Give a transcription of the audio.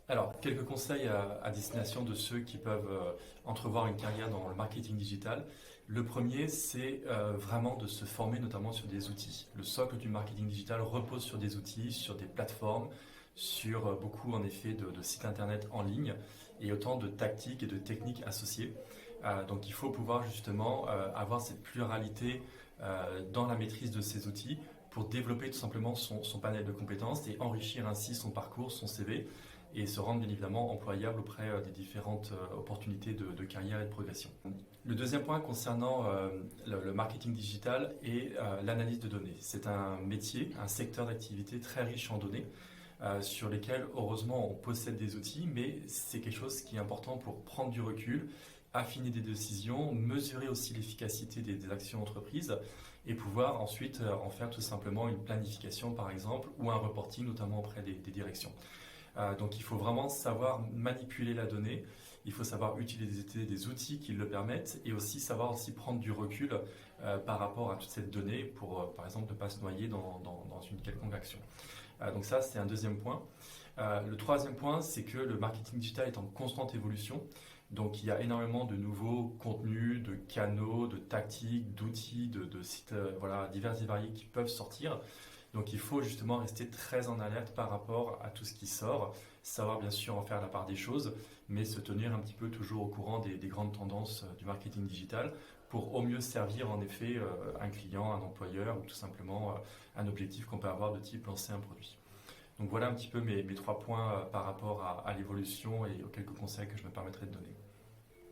Alors, quelques conseils à destination de ceux qui peuvent entrevoir une carrière dans le marketing digital. Le premier, c'est vraiment de se former notamment sur des outils. Le socle du marketing digital repose sur des outils, sur des plateformes, sur beaucoup en effet de sites internet en ligne et autant de tactiques et de techniques associées. Donc il faut pouvoir justement avoir cette pluralité dans la maîtrise de ces outils pour développer tout simplement son panel de compétences et enrichir ainsi son parcours, son CV et se rendre bien évidemment employable auprès des différentes opportunités de carrière et de progression. Le deuxième point concernant le marketing digital est l'analyse de données. C'est un métier, un secteur d'activité très riche en données sur lesquels heureusement on possède des outils, mais c'est quelque chose qui est important pour prendre du recul, affiner des décisions, mesurer aussi l'efficacité des actions entreprises et pouvoir ensuite en faire tout simplement une planification par exemple ou un reporting notamment auprès des directions. Donc il faut vraiment savoir manipuler la donnée, il faut savoir utiliser des outils qui le permettent et aussi savoir aussi prendre du recul par rapport à toute cette donnée pour par exemple ne pas se noyer dans une quelconque action. Donc ça c'est un deuxième point. Le troisième point, c'est que le marketing digital est en constante évolution. Donc il y a énormément de nouveaux contenus, de canaux, de tactiques, d'outils, de sites voilà, divers et variés qui peuvent sortir. Donc il faut justement rester très en alerte par rapport à tout ce qui sort, savoir bien sûr en faire la part des choses, mais se tenir un petit peu toujours au courant des grandes tendances du marketing digital pour au mieux servir en effet un client, un employeur ou tout simplement un objectif qu'on peut avoir de type lancer un produit. Donc voilà un petit peu mes trois points par rapport à l'évolution et aux quelques conseils que je me permettrai de donner.